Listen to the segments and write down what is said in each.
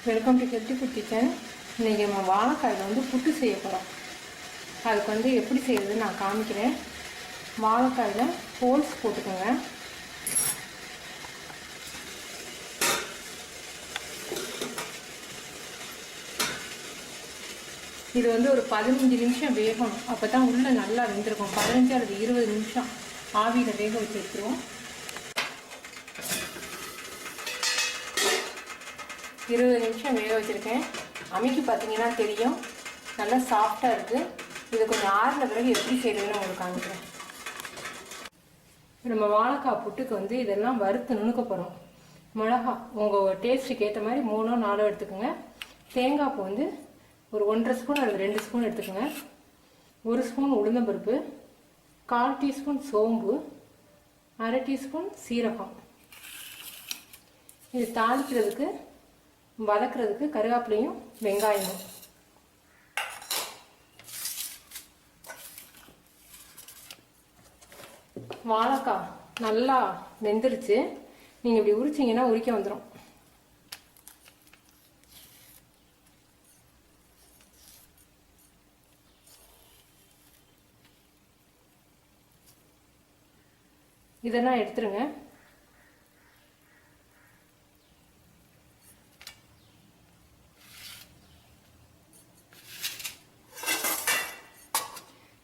Welcome to healthy food kitchen. இன்றைக்கி நம்ம வாழைக்காயில் வந்து புட்டு செய்ய போகிறோம். அதுக்கு வந்து எப்படி செய்யறதுன்னு நான் காமிக்கிறேன். வாழைக்காயில் ஹோல்ஸ் போட்டுக்கோங்க. இது வந்து ஒரு 15 நிமிஷம் வேகணும். அப்போ தான் உள்ளே நல்லா வெந்திருக்கும். 15 அல்லது 20 நிமிஷம் ஆவியில் வேக வச்சு எடுத்துருவோம். 20 நிமிஷம் வேக வச்சுருக்கேன். அமைக்கி பார்த்தீங்கன்னா தெரியும், நல்லா சாஃப்டாக இருக்குது. இதை கொஞ்சம் ஆறின பிறகு எப்படி செய்யறதுன்னு உங்களுக்கு காமிக்கிறேன். நம்ம வாழைக்காய் புட்டுக்கு வந்து இதெல்லாம் வறுத்து நுணுக்க போகிறோம். மிளகா உங்கள் டேஸ்ட்டுக்கு ஏற்ற மாதிரி 3 4 எடுத்துக்கோங்க. தேங்காய் பூ வந்து ஒரு 1.5 ஸ்பூன் அல்லது 2 ஸ்பூன் எடுத்துக்கோங்க. 1 ஸ்பூன் உளுந்தம்பருப்பு, 1/4 டீஸ்பூன் சோம்பு, 1/2 டீஸ்பூன் சீரகம். இது தாளிக்கிறதுக்கு வதக்கிறதுக்கு கருவேப்பிலையும் வெங்காயமும். வாழைக்காய் நல்லா வெந்துருச்சு. நீங்கள் இப்படி உரிச்சிங்கன்னா உரிக்க வந்துடும். இதெல்லாம் எடுத்துருங்க.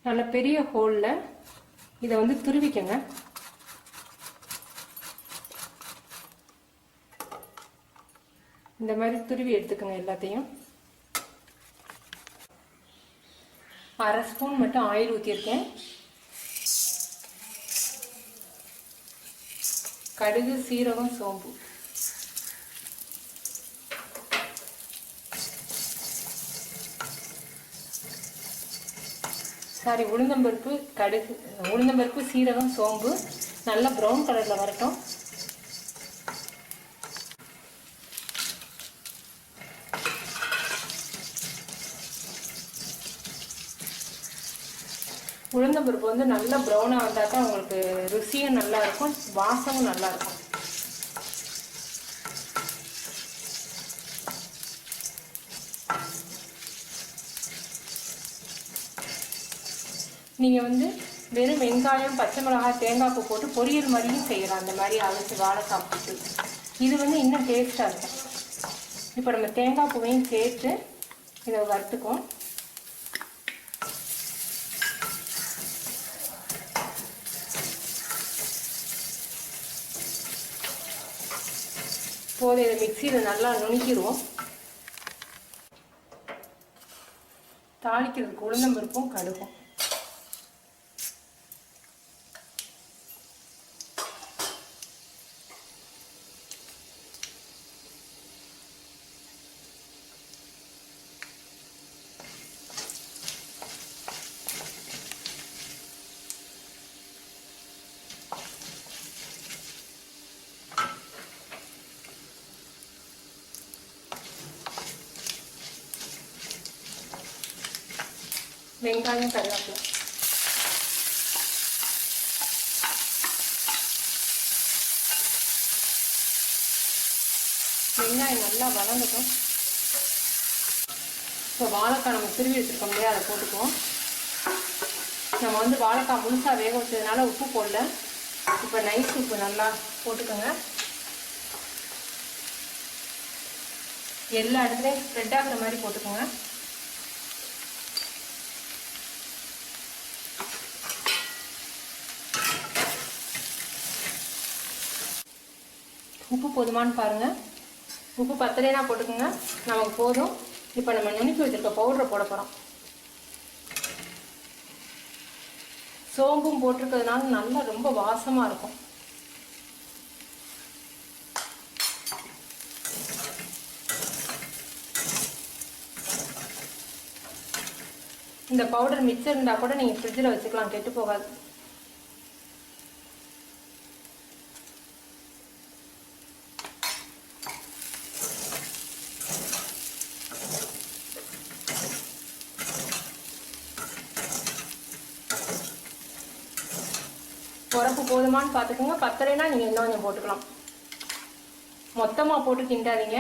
நல்ல பெரிய ஹோலில் இதை வந்து துருவிக்கங்க. இந்த மாதிரி துருவி எடுத்துக்கோங்க எல்லாத்தையும். 1/2 ஸ்பூன் மட்டும் ஆயில் ஊற்றியிருக்கேன். கடுகு, சீரகம், சோம்பு. உளுந்தம்பருப்பு, கடுகு, உளுந்தம்பருப்பு, சீரகம், சோம்பு நல்லா ப்ரௌன் கலரில் வரட்டும். உளுந்தம்பருப்பு வந்து நல்லா ப்ரௌனாக வந்தால் தான் உங்களுக்கு ருசியும் நல்லா இருக்கும், வாசமும் நல்லா இருக்கும். நீங்கள் வந்து வெறும் வெங்காயம், பச்சை மிளகாய், தேங்காய் பூ போட்டு பொரியல் மாதிரியும் செய்யலாம். அந்த மாதிரி அரைச்சி வாழைக்காய் புட்டு இது வந்து இன்னும் டேஸ்ட்டாக இருக்கும். இப்போ நம்ம தேங்காய் பூவையும் சேர்த்து இதை வறுத்துக்கும். போதை இதை மிக்சியில் நல்லா நுணுக்கிடுவோம். தாளிக்கிறதுக்கு உளுந்தம்பருப்பும் கடுகும். வெங்காயம், கருவேப்பிலை. வெங்காயம் நல்லா வதங்கட்டும். இப்போ வாழைக்காய் நம்ம திருவி வச்சுருக்கோம் இல்லையா, அதை போட்டுக்குவோம். நம்ம வந்து வாழைக்காய் முழுசாக வேக வச்சதுனால உப்பு போடல. இப்போ நைஸ் உப்பு நல்லா போட்டுக்கோங்க. எல்லா இடத்துலையும் ஸ்ப்ரெட் ஆகிற மாதிரி போட்டுக்கோங்க. உப்பு போதுமானு பாருங்கள். உப்பு பத்தலைனா போட்டுக்கோங்க, நமக்கு போதும். இப்போ நம்ம நுணுக்கி வச்சுருக்க பவுடரை போட போகிறோம். சோம்பும் போட்டிருக்கிறதுனால நல்லா ரொம்ப வாசமாக இருக்கும். இந்த பவுடர் மிச்சம் இருந்தால் கூட நீங்கள் ஃப்ரிட்ஜில் வச்சுக்கலாம், கெட்டு போகாது. உரப்பு போதுமானு பார்த்துக்கோங்க. பத்தலைனா நீங்கள் இன்னும் கொஞ்சம் போட்டுக்கலாம். மொத்தமாக போட்டு கிண்டாதீங்க.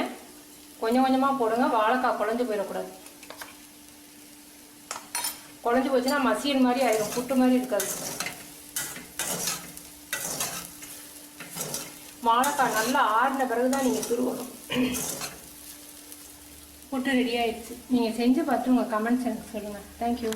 கொஞ்சம் கொஞ்சமாக போடுங்க, வாழைக்காய் குழஞ்சு போயிடக்கூடாது. குழஞ்சி போச்சுன்னா மசியல் மாதிரி ஆயிடும், புட்டு மாதிரி இருக்காது. வாழைக்காய் நல்லா ஆறின பிறகு தான் நீங்கள் துருவணும். புட்டு ரெடி ஆயிடுச்சு. நீங்கள் செஞ்சு பார்த்து உங்கள் கமெண்ட்ஸ் எனக்கு சொல்லுங்கள். தேங்க்யூ.